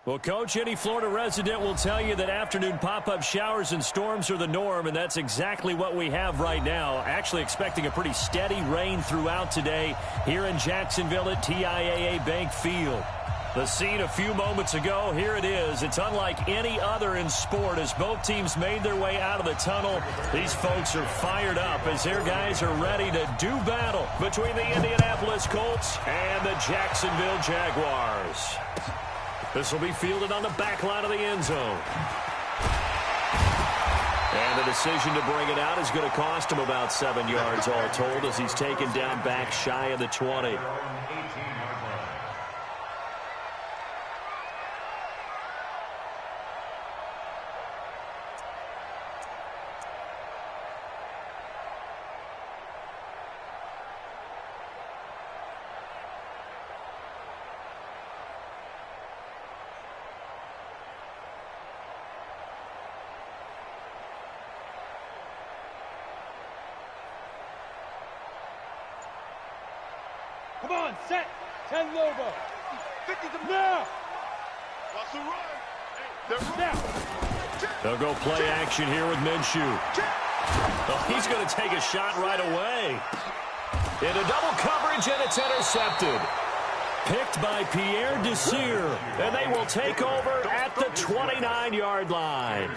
Well, Coach, any Florida resident will tell you that afternoon pop-up showers and storms are the norm, and that's exactly what we have right now. Actually expecting a pretty steady rain throughout today here in Jacksonville at TIAA Bank Field. The scene a few moments ago, here it is. It's unlike any other in sport as both teams made their way out of the tunnel. These folks are fired up as their guys are ready to do battle between the Indianapolis Colts and the Jacksonville Jaguars. This will be fielded on the back line of the end zone. And the decision to bring it out is going to cost him about 7 yards all told as he's taken down back shy of the 20. Come on, set. 10 Lobo. 50 to now. They'll go play action here with Minshew. Oh, he's going to take a shot right away. Into double coverage, and it's intercepted. Picked by Pierre Desir, and they will take over at the 29-yard line.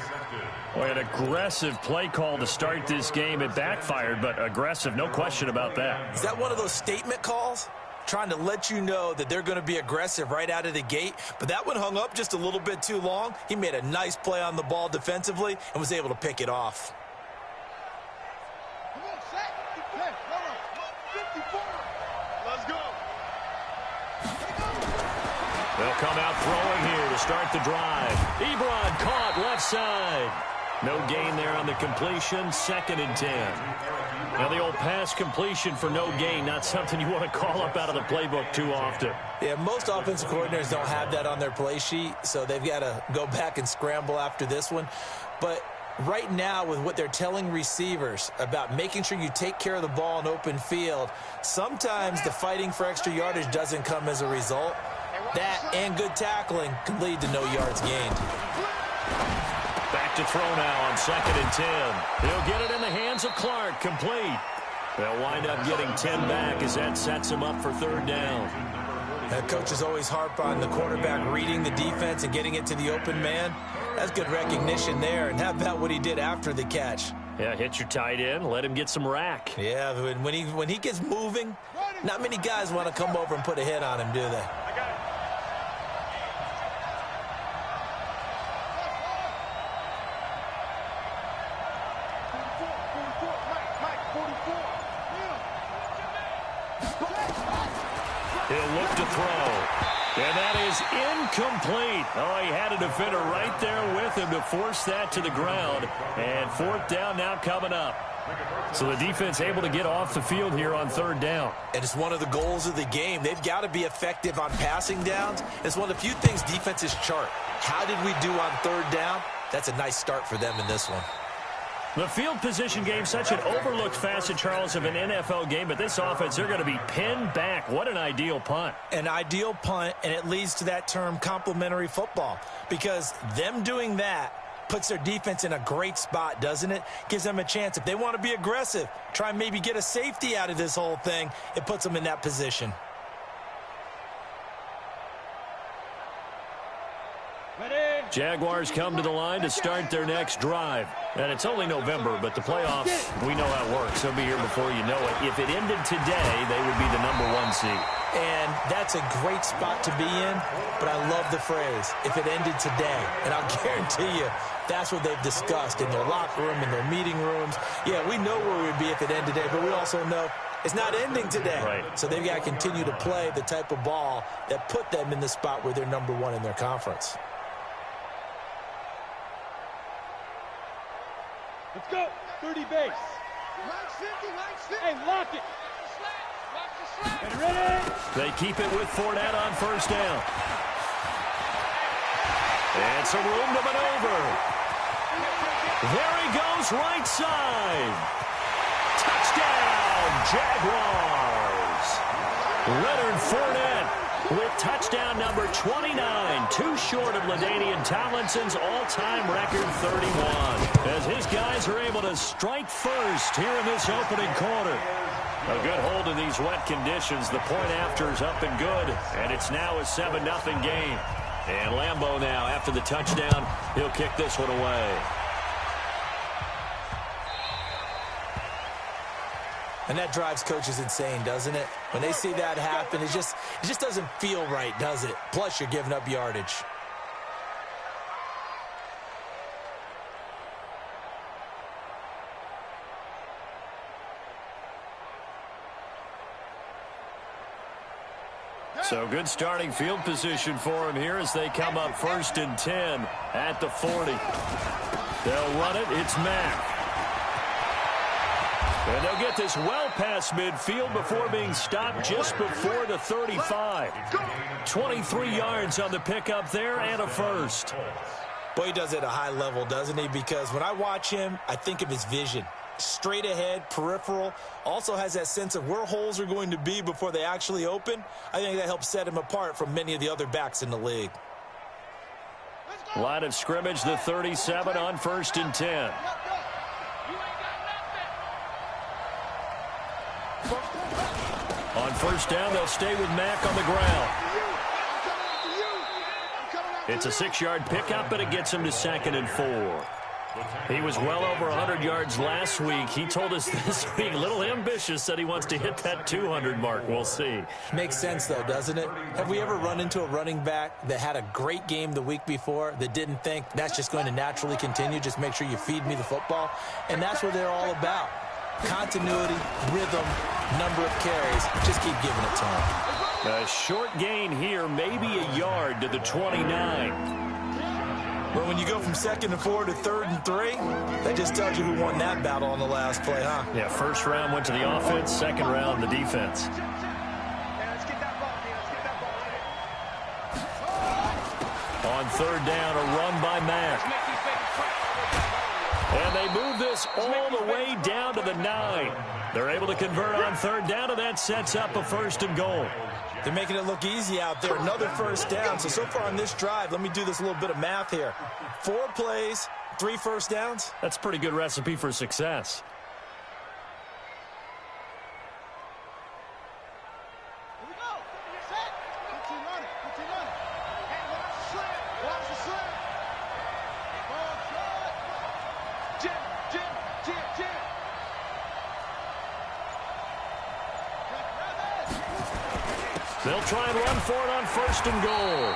Boy, an aggressive play call to start this game. It backfired, but aggressive, no question about that. Is that one of those statement calls? Trying to let you know that they're going to be aggressive right out of the gate, but that one hung up just a little bit too long. He made a nice play on the ball defensively and was able to pick it off. Come on, set. 54. Let's go. They'll come out throwing here to start the drive. Ebron caught left side. No gain there on the completion, 2nd and 10. Now the old pass completion for no gain, not something you want to call up out of the playbook too often. Yeah, most offensive coordinators don't have that on their play sheet, so they've got to go back and scramble after this one. But right now, with what they're telling receivers about making sure you take care of the ball in open field, sometimes the fighting for extra yardage doesn't come as a result. That and good tackling can lead to no yards gained. Back to throw now on 2nd and 10. He'll get it in the hands of Clark, complete. They'll wind up getting 10 back as that sets him up for 3rd down. Coaches always harp on the quarterback reading the defense and getting it to the open man. That's good recognition there. And how about what he did after the catch? Yeah, hit your tight end, let him get some rack. Yeah, when he gets moving, not many guys want to come over and put a hit on him, do they? He'll look to throw. And that is incomplete. Oh, he had a defender right there with him to force that to the ground. And 4th down now coming up. So the defense able to get off the field here on 3rd down. And it's one of the goals of the game. They've got to be effective on passing downs. It's one of the few things defenses chart. How did we do on 3rd down? That's a nice start for them in this one. The field position game, such an overlooked facet, Charles, of an NFL game, but this offense, they're going to be pinned back. What an ideal punt. An ideal punt, and it leads to that term complementary football, because them doing that puts their defense in a great spot, doesn't it? Gives them a chance. If they want to be aggressive, try and maybe get a safety out of this whole thing, it puts them in that position. Jaguars come to the line to start their next drive. And it's only November, but the playoffs, we know how it works. They'll be here before you know it. If it ended today, they would be the #1 seed. And that's a great spot to be in, but I love the phrase, if it ended today. And I'll guarantee you, that's what they've discussed in their locker room, in their meeting rooms. Yeah, we know where we'd be if it ended today, but we also know it's not ending today. Right. So they've got to continue to play the type of ball that put them in the spot where they're #1 in their conference. Let's go. 30 base. Hey, lock it. Get ready. They keep it with Fournette on 1st down. And some room to maneuver. There he goes, right side. Touchdown, Jaguars. Leonard Fournette with touchdown number 29, too short of LaDainian Tomlinson's all-time record 31, as his guys are able to strike first here in this opening quarter. A good hold in these wet conditions. The point after is up and good, and it's now a 7-0 game. And Lambeau now, after the touchdown, he'll kick this one away. And that drives coaches insane, doesn't it? When they see that happen, it just doesn't feel right, does it? Plus, you're giving up yardage. So good starting field position for him here as they come up 1st and 10 at the 40. They'll run it. It's Mack. And they'll get this well past midfield before being stopped just before the 35. 23 yards on the pickup there and a first. Boy, he does it at a high level, doesn't he? Because when I watch him, I think of his vision. Straight ahead, peripheral, also has that sense of where holes are going to be before they actually open. I think that helps set him apart from many of the other backs in the league. Line of scrimmage, the 37 on 1st and 10. On 1st down, they'll stay with Mack on the ground. It's a 6-yard pickup, but it gets him to 2nd and 4. He was well over 100 yards last week. He told us this week, a little ambitious, said he wants to hit that 200 mark. We'll see. Makes sense, though, doesn't it? Have we ever run into a running back that had a great game the week before that didn't think that's just going to naturally continue? Just make sure you feed me the football. And that's what they're all about. Continuity, rhythm, number of carries. Just keep giving it to him. A short gain here, maybe a yard to the 29. Well, when you go from 2nd and 4 to 3rd and 3, that just tells you who won that battle on the last play, huh? Yeah, 1st round went to the offense, 2nd round the defense. On 3rd down, a run by Mack. And they move this all the way down to the 9. They're able to convert on 3rd down, and that sets up a 1st and goal. They're making it look easy out there. Another 1st down. So far on this drive, let me do this little bit of math here. 4 plays, 3 first downs. That's a pretty good recipe for success. Here we go. Set. Continue running. Continue running. And watch the slant. Watch the slant. Ball shot. Jim. They'll try and run for it on 1st and goal.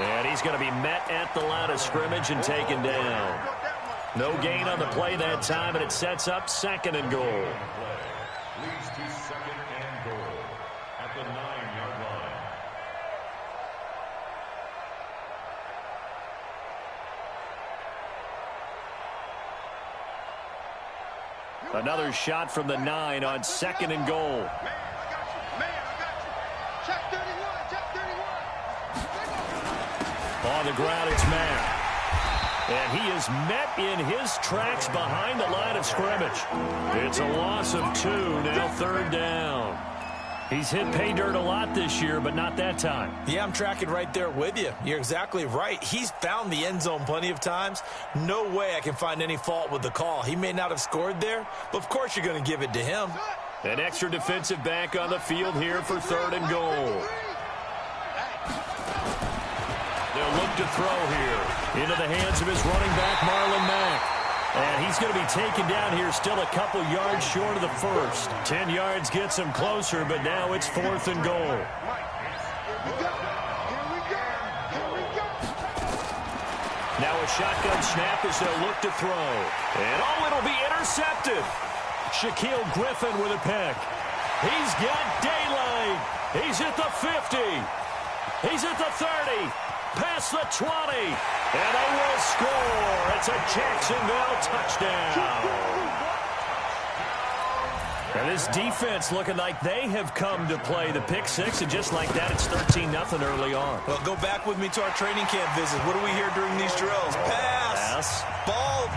And he's going to be met at the line of scrimmage and taken down. No gain on the play that time, and it sets up 2nd and goal. Leads to 2nd and goal at the 9-yard line. Another shot from the 9 on 2nd and goal. On the ground, it's Mack. And he is met in his tracks behind the line of scrimmage. It's a loss of 2, now 3rd down. He's hit pay dirt a lot this year, but not that time. Yeah, I'm tracking right there with you. You're exactly right. He's found the end zone plenty of times. No way I can find any fault with the call. He may not have scored there, but of course you're going to give it to him. An extra defensive back on the field here for 3rd and goal. They'll look to throw here into the hands of his running back, Marlon Mack. And he's going to be taken down here still a couple yards short of the 1st. 10 yards gets him closer, but now it's 4th and goal. Now a shotgun snap as they'll look to throw. And it'll be intercepted. Shaquille Griffin with a pick. He's got daylight. He's at the 50. He's at the 30. Past the 20, and they will score. It's a Jacksonville touchdown. And this defense looking like they have come to play the pick 6, and just like that, it's 13-0 early on. Well, go back with me to our training camp visit. What do we hear during these drills? Pass.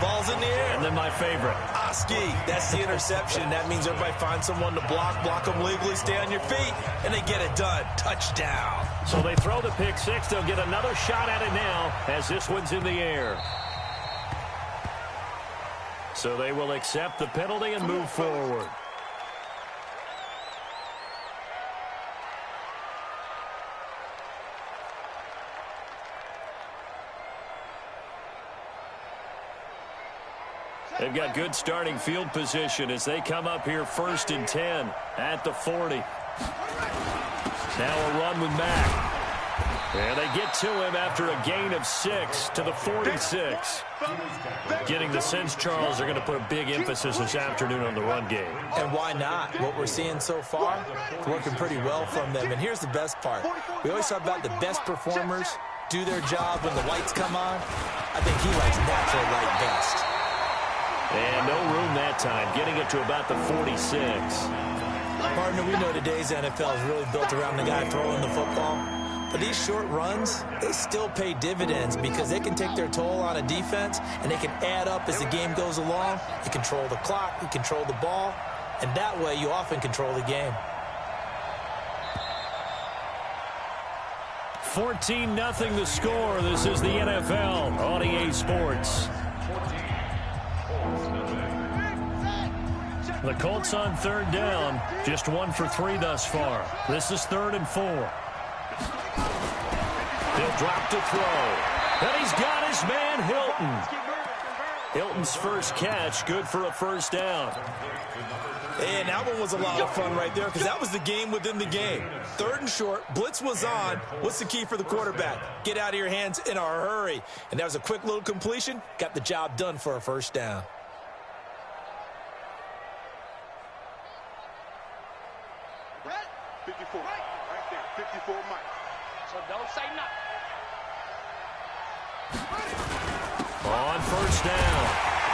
Ball's in the air. And then my favorite. Oski. That's the interception. That means everybody finds someone to block them legally, stay on your feet, and they get it done. Touchdown. So they throw the pick six. They'll get another shot at it now as this one's in the air. So they will accept the penalty and move forward. They've got good starting field position as they come up here 1st and 10 at the 40. Now a run with Mack. And they get to him after a gain of 6 to the 46. Getting the sense, Charles, they're going to put a big emphasis this afternoon on the run game. And why not? What we're seeing so far, it's working pretty well from them. And here's the best part. We always talk about the best performers do their job when the lights come on. I think he likes natural light best. And no room that time, getting it to about the 46. Partner, we know today's NFL is really built around the guy throwing the football. But these short runs, they still pay dividends because they can take their toll on a defense, and they can add up as the game goes along. You control the clock, you control the ball, and that way you often control the game. 14-0 the score. This is the NFL on EA Sports. The Colts on 3rd down, just 1 for 3 thus far. This is 3rd and 4. He'll drop to throw. And he's got his man, Hilton. Hilton's first catch, good for a 1st down. And that one was a lot of fun right there because that was the game within the game. 3rd and short, blitz was on. What's the key for the quarterback? Get out of your hands in a hurry. And that was a quick little completion. Got the job done for a 1st down. Right? 54. Right there. 54 Mike. So don't say nothing. On 1st down,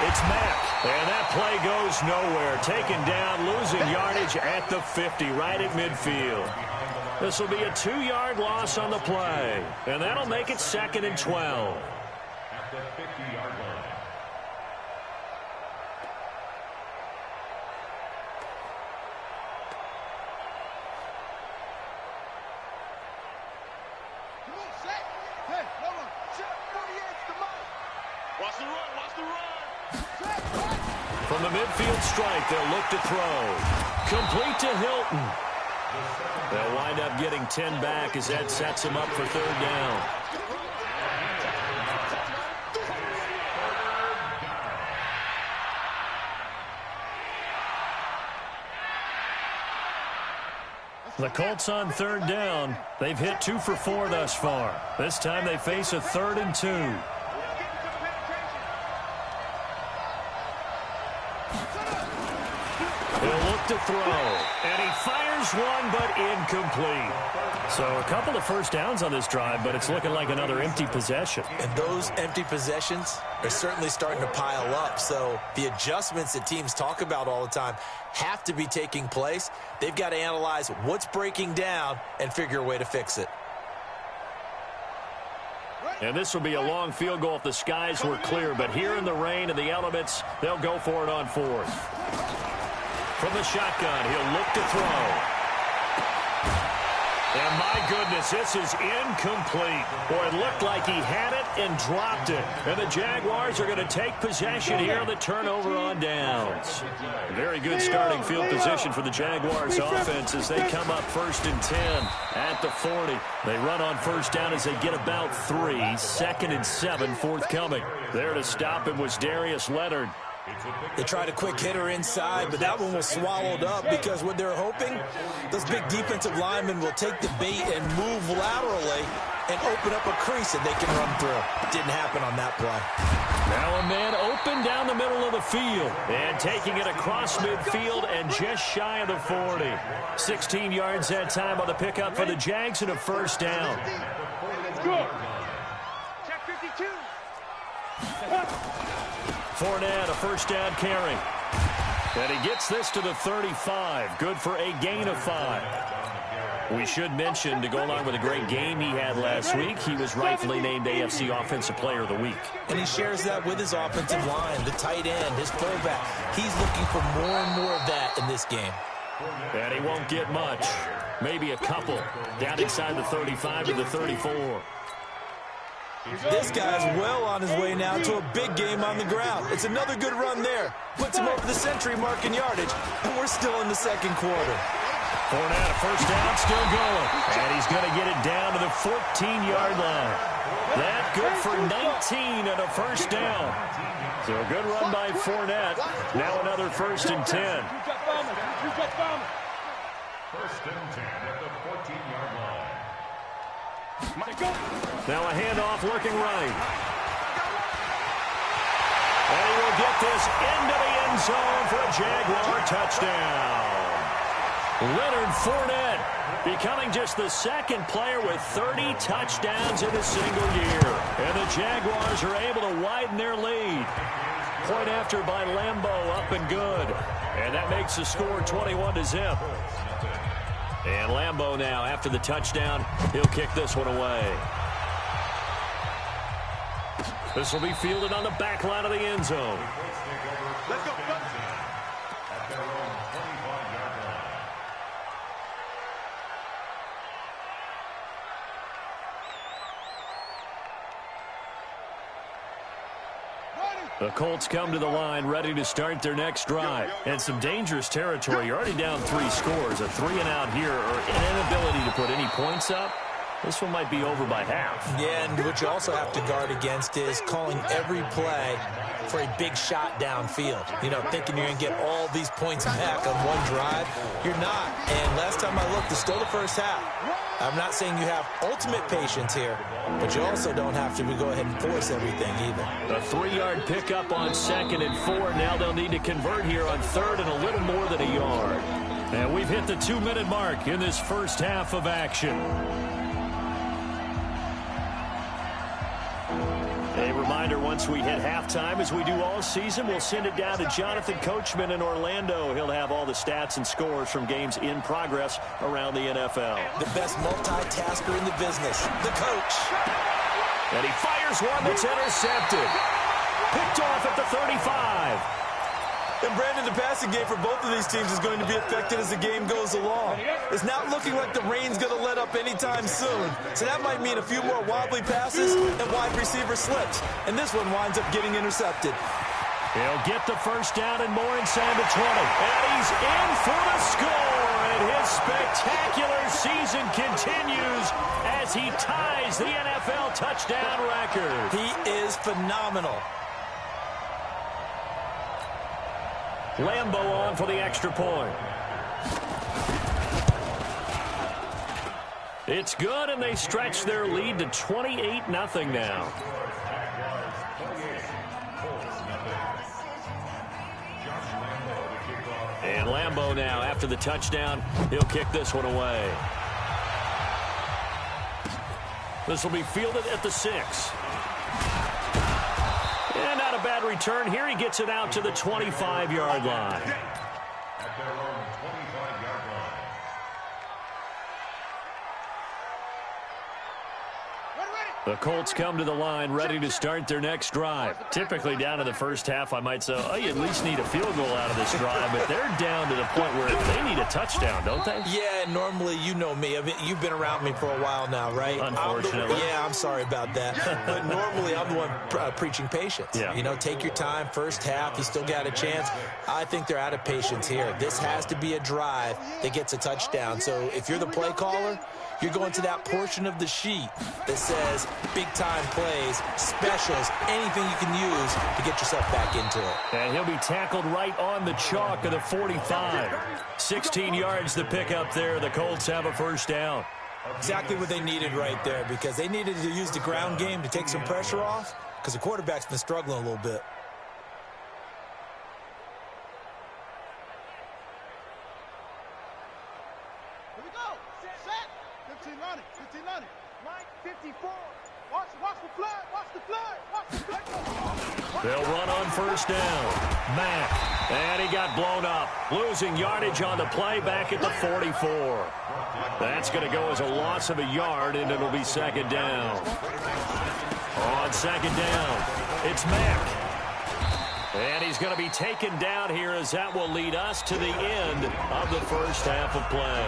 it's Mack. And that play goes nowhere. Taken down, losing yardage at the 50, right at midfield. This will be a 2-yard loss on the play. And that'll make it 2nd and 12. At the 50-yard line. Come on, set. Hey, hold on. Set 48's the mark. Watch the run. Watch the run. Set, right. From the midfield strike, they'll look to throw. Complete to Hilton. They'll wind up getting 10 back as that sets them up for 3rd down. The Colts on 3rd down. They've hit 2 for 4 thus far. This time they face a 3rd and 2. He'll look to throw, and he fires one, but incomplete. So a couple of 1st downs on this drive, but it's looking like another empty possession. And those empty possessions are certainly starting to pile up. So the adjustments that teams talk about all the time have to be taking place. They've got to analyze what's breaking down and figure a way to fix it. And this will be a long field goal if the skies were clear. But here in the rain and the elements, they'll go for it on 4th. From the shotgun, he'll look to throw. And my goodness, this is incomplete. Boy, it looked like he had it and dropped it. And the Jaguars are going to take possession here on the turnover on downs. Very good starting field position for the Jaguars offense as they come up 1st and 10 at the 40. They run on 1st down as they get about 3. 2nd and 7 forthcoming. There to stop him was Darius Leonard. They tried a quick hitter inside, but that one was swallowed up because what they're hoping, those big defensive linemen will take the bait and move laterally and open up a crease that they can run through. Didn't happen on that play. Now a man open down the middle of the field and taking it across midfield and just shy of the 40. 16 yards that time on the pickup for the Jags and a 1st down. Good. Check 52. Fournette, a 1st down carry. And he gets this to the 35. Good for a gain of 5. We should mention, to go along with a great game he had last week, he was rightfully named AFC Offensive Player of the Week. And he shares that with his offensive line, the tight end, his fullback. He's looking for more and more of that in this game. And he won't get much. maybe a couple, down inside the 35 to the 34. This guy's well on his way now to a big game on the ground. It's another good run there. Puts him over the century mark in yardage, and we're still in the second quarter. Fournette, a first down, still going. And he's going to get it down to the 14-yard line. That good for 19 and a first down. So a good run by Fournette. Now another 1st and 10. First and 10 at the 14-yard line. Now a handoff working right. And he will get this into the end zone for a Jaguar touchdown. Leonard Fournette becoming just the second player with 30 touchdowns in a single year. And the Jaguars are able to widen their lead. Point after by Lambeau, up and good. And that makes the score 21-0. And Lambeau now, after the touchdown, he'll kick this one away. This will be fielded on the back line of the end zone. Let's go. At their own 25-yard line. The Colts come to the line ready to start their next drive. And some dangerous territory. You're already down 3 scores. A 3-and-out here or an inability to put any points up. This one might be over by half. Yeah, and what you also have to guard against is calling every play for a big shot downfield. You know, thinking you're going to get all these points back on one drive. You're not. And last time I looked, it's still the first half. I'm not saying you have ultimate patience here, but you also don't have to go ahead and force everything either. A 3-yard pickup on 2nd and 4. Now they'll need to convert here on 3rd and a little more than a yard. And we've hit the 2-minute mark in this first half of action. A reminder, once we hit halftime, as we do all season, we'll send it down to Jonathan Coachman in Orlando. He'll have all the stats and scores from games in progress around the NFL. The best multitasker in the business, the coach. And he fires one that's intercepted. Picked off at the 35. And Brandon, the passing game for both of these teams is going to be affected as the game goes along. It's not looking like the rain's going to let up anytime soon. So that might mean a few more wobbly passes and wide receiver slips. And this one winds up getting intercepted. He'll get the first down and more inside the 20. And he's in for the score. And his spectacular season continues as he ties the NFL touchdown record. He is phenomenal. Lambeau on for the extra point. It's good, and they stretch their lead to 28-0 now. And Lambeau now, after the touchdown, he'll kick this one away. This will be fielded at the 6. And not a bad return here. He gets it out to the 25-yard line. At their own 25-yard line. The Colts come to the line ready to start their next drive. Typically down to the first half, I might say, oh, you at least need a field goal out of this drive. But they're down to the point where they need a touchdown, don't they? Yeah, normally, you know me. I mean, you've been around me for a while now, right? Unfortunately. I'm sorry about that. But normally, I'm the one preaching patience. Yeah. You know, take your time. First half, you still got a chance. I think they're out of patience here. This has to be a drive that gets a touchdown. So if you're the play caller, you're going to that portion of the sheet that says big-time plays, specials, anything you can use to get yourself back into it. And he'll be tackled right on the chalk of the 45. 16 yards to pick up there. The Colts have a first down. Exactly what they needed right there, because they needed to use the ground game to take some pressure off, because the quarterback's been struggling a little bit. Here we go. Set. 15 on it. 15 on it. Mike, 54. Watch the flood. Watch the flood. Watch the flood. They'll run on first down. Mack. And he got blown up. Losing yardage on the play back at the 44. That's going to go as a loss of a yard, and it'll be second down. On second down, it's Mack. And he's going to be taken down here as that will lead us to the end of the first half of play.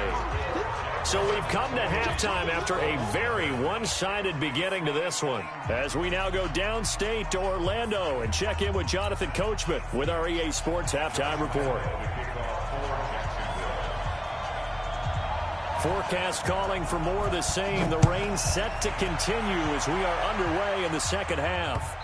So we've come to halftime after a very one-sided beginning to this one. As we now go downstate to Orlando and check in with Jonathan Coachman with our EA Sports Halftime Report. Forecast calling for more of the same. The rain set to continue as we are underway in the second half.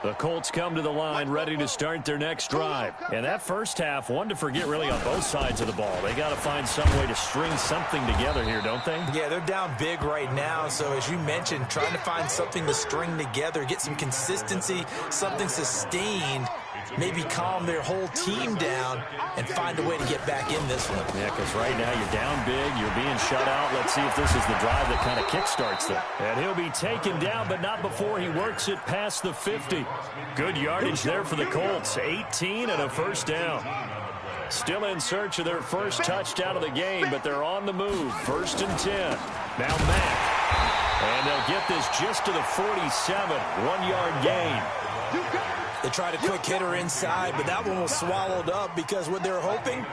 The Colts come to the line ready to start their next drive. And that first half, one to forget really on both sides of the ball. They got to find some way to string something together here, don't they? Yeah, they're down big right now. So as you mentioned, trying to find something to string together, get some consistency, something sustained, maybe calm their whole team down and find a way to get back in this one. Yeah, because right now you're down big, you're being shut out. Let's see if this is the drive that kind of kickstarts them. And he'll be taken down, but not before he works it past the 50. Good yardage there for the Colts. 18 and a first down. Still in search of their first touchdown of the game, but they're on the move. 1st and 10. Now Mack. And they'll get this just to the 47. 1-yard gain. They tried a quick hitter inside, but that one was swallowed up because what they're hoping,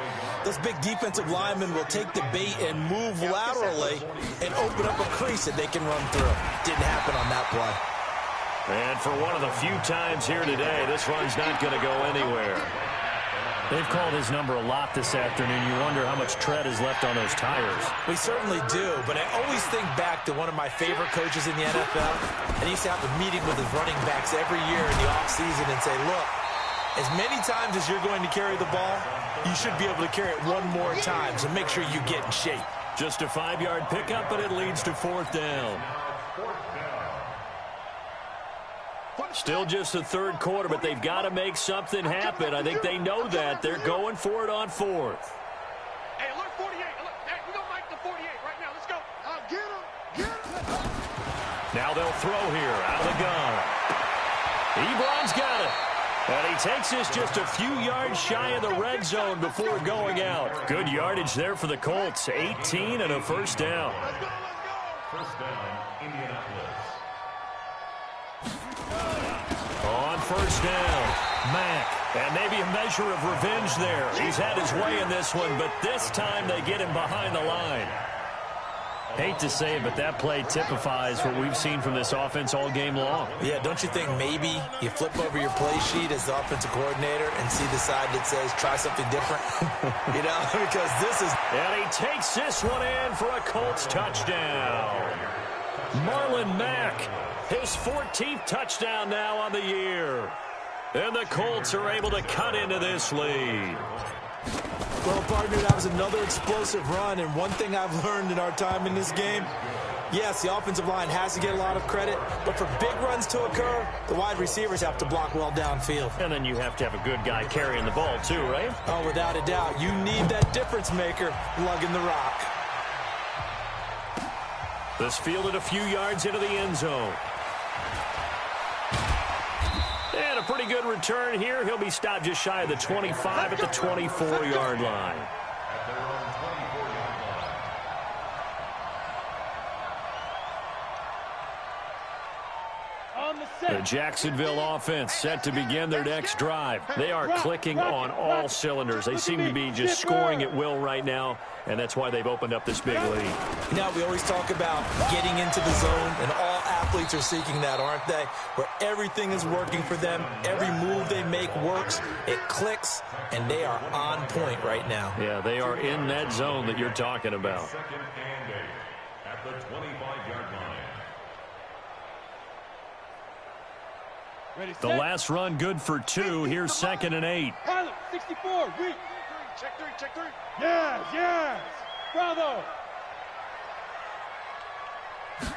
this big defensive lineman will take the bait and move laterally and open up a crease that they can run through. Didn't happen on that play. And for one of the few times here today, this run's not going to go anywhere. They've called his number a lot this afternoon. You wonder how much tread is left on those tires. We certainly do, but I always think back to one of my favorite coaches in the NFL, and he used to have a meeting with his running backs every year in the offseason and say, look, as many times as you're going to carry the ball, you should be able to carry it one more time, so make sure you get in shape. Just a 5-yard pickup, but it leads to 4th down. Still just the third quarter, but they've got to make something happen. I think they know that. They're going for it on 4th. Hey, alert 48. Alert. Hey, we're going to make the 48 right now. Let's go. Get him. Get him. Now they'll throw here out of the gun. Ebron's got it. And he takes this just a few yards shy of the red zone before going out. Good yardage there for the Colts. 18 and a first down. Let's go. First down, Indianapolis. On first down, Mack. And maybe a measure of revenge there. He's had his way in this one, but this time they get him behind the line. Hate to say it, but that play typifies what we've seen from this offense all game long. Yeah, don't you think maybe you flip over your play sheet as the offensive coordinator and see the side that says try something different? You know, because this is... And he takes this one in for a Colts touchdown. Marlon Mack, his 14th touchdown now on the year. And the Colts are able to cut into this lead. Well, partner, that was another explosive run, and one thing I've learned in our time in this game, yes, the offensive line has to get a lot of credit, but for big runs to occur, the wide receivers have to block well downfield. And then you have to have a good guy carrying the ball too, right? Oh, without a doubt. You need that difference maker lugging the rock. This fielded a few yards into the end zone. And a pretty good return here. He'll be stopped just shy of the 25 at the 24-yard line. The Jacksonville offense set to begin their next drive. They are clicking on all cylinders. They seem to be just scoring at will right now, and that's why they've opened up this big lead. You know, we always talk about getting into the zone, and all athletes are seeking that, aren't they? Where everything is working for them, every move they make works, it clicks, and they are on point right now. Yeah, they are in that zone that you're talking about. Second and 8 at the 25-yard line. Ready, The set. last run good for 2. Here's 2nd and 8. Pilot, 64, read. Check three. Yes. Bravo.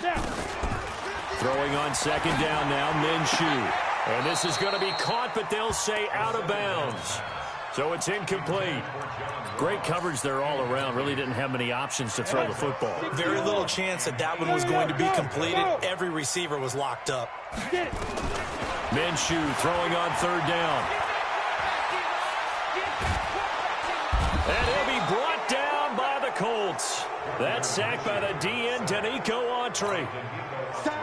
Down. Throwing on 2nd down now, Minshew. And this is going to be caught, but they'll say out of bounds. So it's incomplete. Great coverage there all around. Really didn't have many options to throw the football. Very little chance that that one was going to be completed. Every receiver was locked up. Get it. Minshew throwing on 3rd down. And he'll be brought down by the Colts. That sack by the DN, Danico Autry.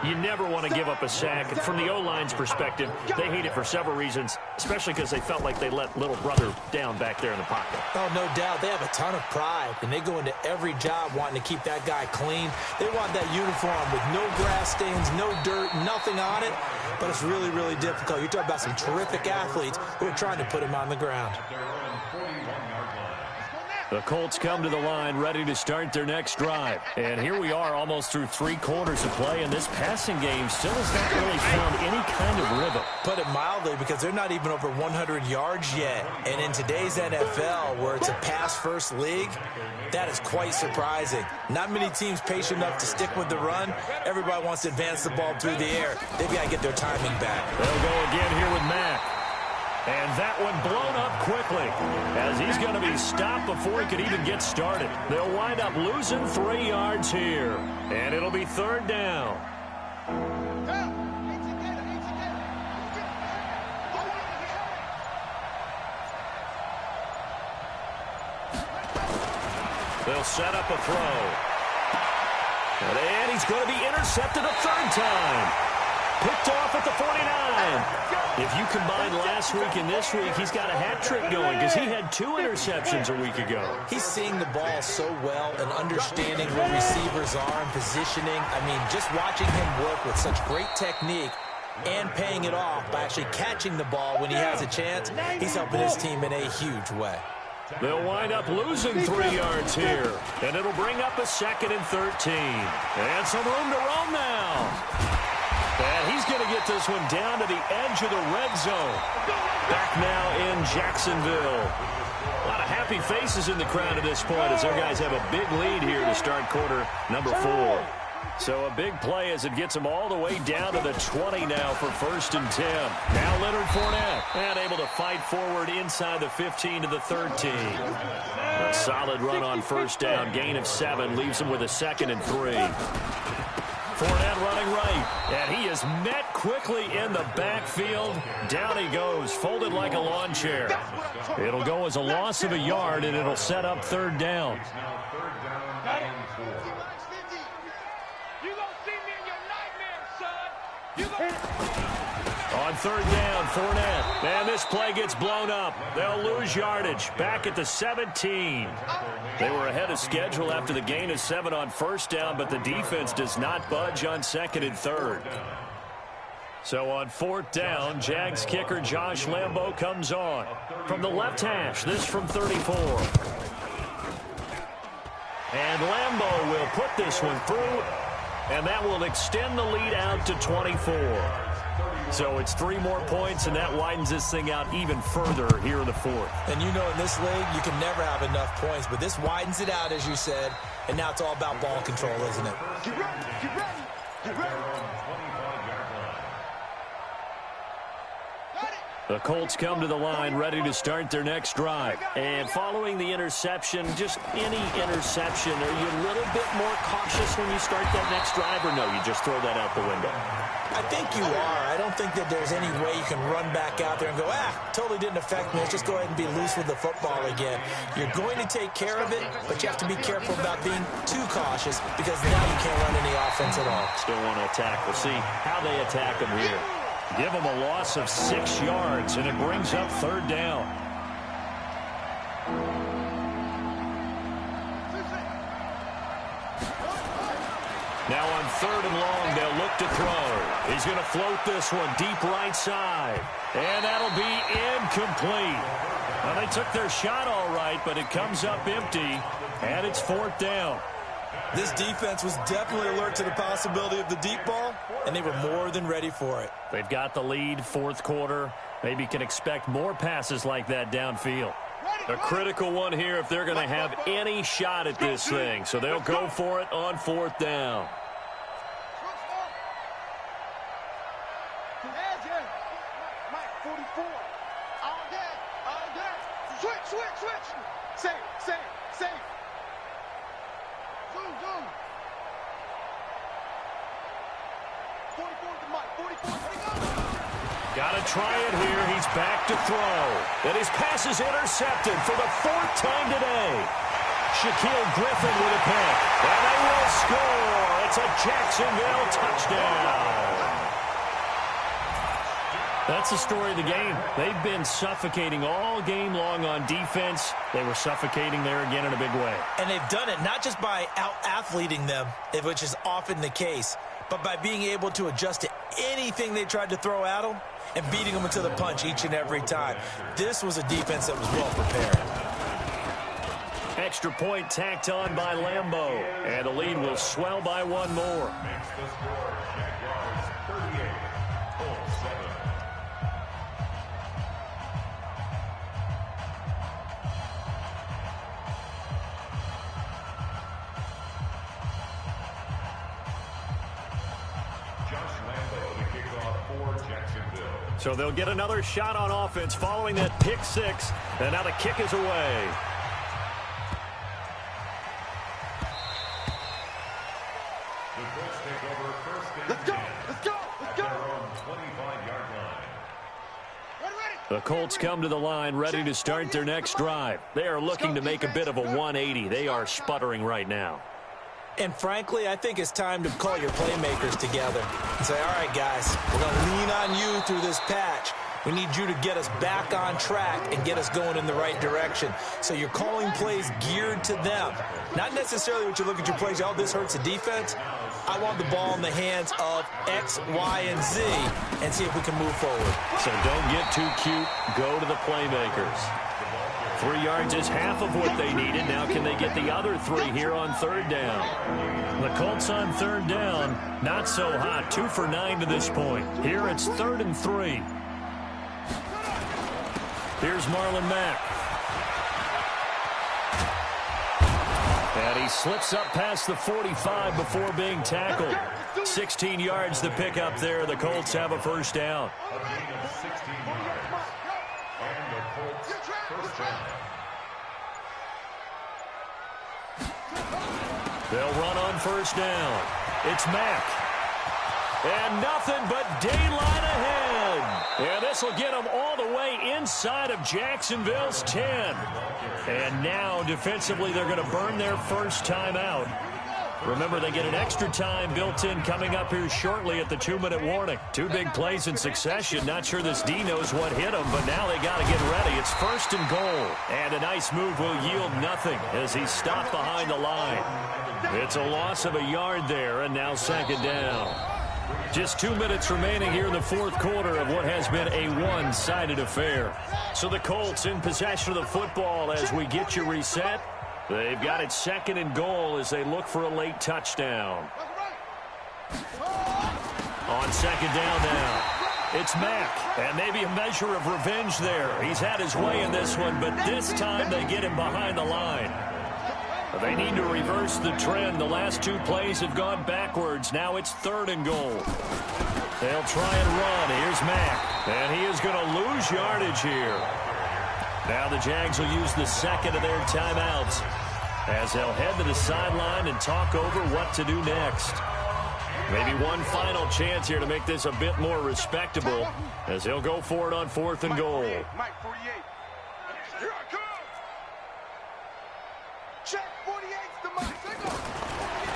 You never want to give up a sack. And from the O-line's perspective, they hate it for several reasons, especially because they felt like they let little brother down back there in the pocket. Oh, no doubt. They have a ton of pride, and they go into every job wanting to keep that guy clean. They want that uniform with no grass stains, no dirt, nothing on it. But it's really, really difficult. You're talking about some terrific athletes who are trying to put him on the ground. The Colts come to the line ready to start their next drive. And here we are almost through 3 quarters of play, and this passing game still has not really found any kind of rhythm. Put it mildly, because they're not even over 100 yards yet. And in today's NFL, where it's a pass-first league, that is quite surprising. Not many teams patient enough to stick with the run. Everybody wants to advance the ball through the air. They've got to get their timing back. They'll go again here with Mack. And that one blown up quickly as he's going to be stopped before he could even get started. They'll wind up losing 3 yards here. And it'll be 3rd down. They'll set up a throw. And he's going to be intercepted a 3rd time. Picked off at the 49. If you combine last week and this week, he's got a hat trick going because he had 2 interceptions a week ago. He's seeing the ball so well and understanding where receivers are and positioning. I mean, just watching him work with such great technique and paying it off by actually catching the ball when he has a chance, he's helping his team in a huge way. They'll wind up losing 3 yards here, and it'll bring up a 2nd and 13. And some room to roam now. And he's going to get this one down to the edge of the red zone. Back now in Jacksonville. A lot of happy faces in the crowd at this point as their guys have a big lead here to start quarter number 4. So a big play as it gets them all the way down to the 20 now for 1st and 10. Now Leonard Fournette, and able to fight forward inside the 15 to the 13. A solid run on 1st down. Gain of 7 leaves him with a 2nd and 3. Fournette running right, and he is met quickly in the backfield. Down he goes, folded like a lawn chair. It'll go as a loss of a yard, and it'll set up 3rd down. On 3rd down, Fournette. And this play gets blown up. They'll lose yardage. Back at the 17. They were ahead of schedule after the gain of 7 on 1st down, but the defense does not budge on 2nd and 3rd. So on 4th down, Jags kicker Josh Lambo comes on. From the left hash, this from 34. And Lambo will put this one through, and that will extend the lead out to 24. So it's 3 more points, and that widens this thing out even further here in the 4th. And you know in this league, you can never have enough points, but this widens it out, as you said, and now it's all about ball control, isn't it? Get ready, get ready, get ready. The Colts come to the line ready to start their next drive. And following the interception, just any interception, are you a little bit more cautious when you start that next drive, or no, you just throw that out the window? I think you are. I don't think that there's any way you can run back out there and go, totally didn't affect me. Let's just go ahead and be loose with the football again. You're going to take care of it, but you have to be careful about being too cautious because now you can't run any offense at all. Still want to attack. We'll see how they attack them here. Give them a loss of 6 yards, and it brings up 3rd down. Now on 3rd and long, they'll look to throw. He's going to float this one deep right side. And that'll be incomplete. Well, they took their shot all right, but it comes up empty, and it's 4th down. This defense was definitely alert to the possibility of the deep ball, and they were more than ready for it. They've got the lead, 4th quarter. Maybe can expect more passes like that downfield. A critical one here if they're going to have any shot at this thing. So they'll go for it on 4th down. Mike, 44. All day. Switch. Save. Zoom. 44 to Mike, 44. Got to try it here. He's back to throw. And his pass is intercepted for the 4th time today. Shaquille Griffin with a pick. And they will score. It's a Jacksonville touchdown. That's the story of the game. They've been suffocating all game long on defense. They were suffocating there again in a big way. And they've done it not just by out-athleting them, which is often the case, but by being able to adjust to anything they tried to throw at them and beating them into the punch each and every time. This was a defense that was well prepared. Extra point tacked on by Lambeau. And the lead will swell by one more. Makes the score Jaguars 38, Colts 7. Josh Lambeau to kick off for Jacksonville. So they'll get another shot on offense following that pick six. And now the kick is away. The Colts take over first and Let's go. 10 Let's go. Let's at go. their own 25-yard line. Ready, ready. The Colts come to the line ready to start their next drive. They are looking to make a bit of a 180. They are sputtering right now. And frankly, I think it's time to call your playmakers together and say, all right, guys, we're going to lean on you through this patch. We need you to get us back on track and get us going in the right direction. So you're calling plays geared to them. Not necessarily what you look at your plays, oh, this hurts the defense. I want the ball in the hands of X, Y, and Z and see if we can move forward. So don't get too cute. Go to the playmakers. 3 yards is half of what they needed. Now can they get the other 3 here on third down? The Colts on third down, not so hot. 2 for 9 to this point. Here it's 3rd and 3. Here's Marlon Mack. And he slips up past the 45 before being tackled. 16 yards to pick up there. The Colts have a first down. A gain of 16 yards. And the Colts first down. They'll run on first down. It's Mack. And nothing but daylight ahead. And this will get them all the way inside of Jacksonville's 10. And now, defensively, they're going to burn their first time out. Remember, they get an extra time built in coming up here shortly at the 2-minute warning. 2 big plays in succession. Not sure this D knows what hit them, but now they got to get ready. It's 1st and goal. And a nice move will yield nothing as he's stopped behind the line. It's a loss of a yard there, and now 2nd down. Just 2 minutes remaining here in the 4th quarter of what has been a one-sided affair. So the Colts in possession of the football as we get you reset. They've got it 2nd and goal as they look for a late touchdown. On 2nd down now, it's Mack, and maybe a measure of revenge there. He's had his way in this one, but this time they get him behind the line. They need to reverse the trend. The last 2 plays have gone backwards. Now it's 3rd and goal. They'll try and run. Here's Mack, and he is going to lose yardage here. Now the Jags will use the 2nd of their timeouts as they'll head to the sideline and talk over what to do next. Maybe one final chance here to make this a bit more respectable as they'll go for it on 4th and goal. Mike 48. Here I come. Check 48's the Mike.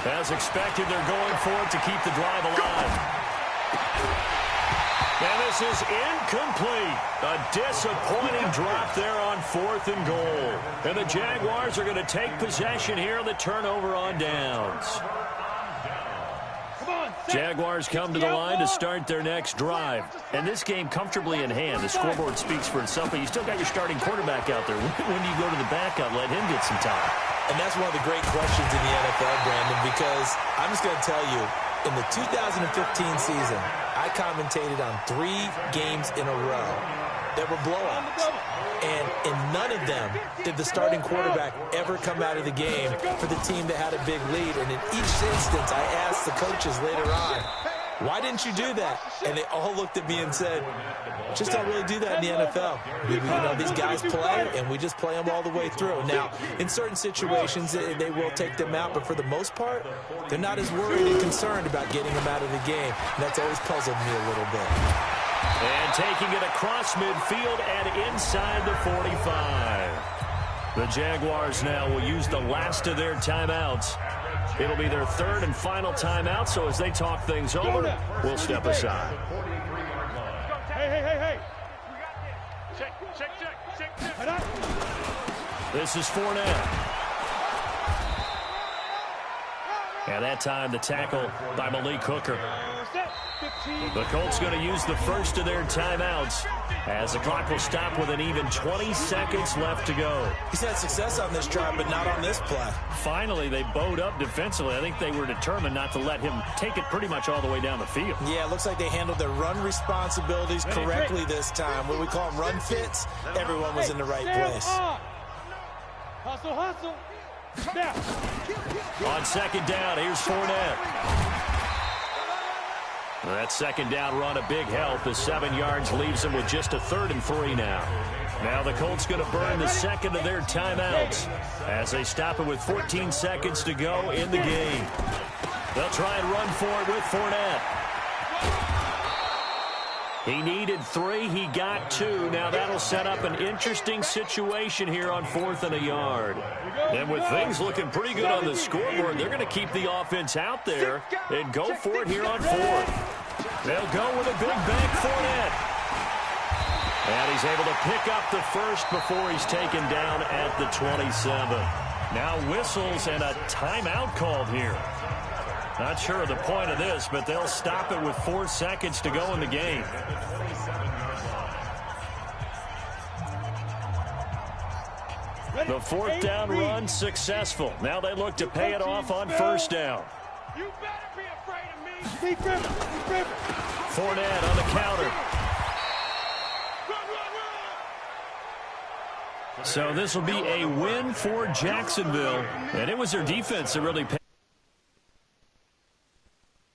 As expected, they're going for it to keep the drive alive. And this is incomplete. A disappointing drop there on 4th and goal. And the Jaguars are going to take possession here on the turnover on downs. Jaguars come to the line to start their next drive. And this game comfortably in hand. The scoreboard speaks for itself, but you still got your starting quarterback out there. When do you go to the backup, let him get some time? And that's one of the great questions in the NFL, Brandon, because I'm just going to tell you, in the 2015 season, I commentated on 3 games in a row that were blowouts. And in none of them did the starting quarterback ever come out of the game for the team that had a big lead. And in each instance, I asked the coaches later on, why didn't you do that? And they all looked at me and said, just don't really do that in the NFL. These guys play, and we just play them all the way through. Now, in certain situations, they will take them out, but for the most part, they're not as worried and concerned about getting them out of the game. And that's always puzzled me a little bit. And taking it across midfield and inside the 45. The Jaguars now will use the last of their timeouts. It'll be their third and final timeout, so as they talk things over, we'll step aside. Hey. Check. This is Fournette. And that time the tackle by Malik Hooker. The Colts going to use the first of their timeouts as the clock will stop with an even 20 seconds left to go. He's had success on this drive, but not on this play. Finally, they bowed up defensively. I think they were determined not to let him take it pretty much all the way down the field. Yeah, it looks like they handled their run responsibilities correctly this time. What we call them run fits, everyone was in the right place. Hustle. Snap. On second down, here's Fournette. That second down run, a big help as 7 yards leaves them with just a 3rd and 3 now. Now the Colts going to burn the second of their timeouts as they stop it with 14 seconds to go in the game. They'll try and run for it with Fournette. He needed 3. He got 2. Now that'll set up an interesting situation here on 4th and a yard. And with things looking pretty good on the scoreboard, they're going to keep the offense out there and go for it here on 4th. They'll go with a big bank Fournette. And he's able to pick up the first before he's taken down at the 27. Now whistles and a timeout called here. Not sure of the point of this, but they'll stop it with 4 seconds to go in the game. The 4th down run successful. Now they look to pay it off on 1st down. You better be afraid of me. Fournette on the counter. So this will be a win for Jacksonville. And it was their defense that really paid.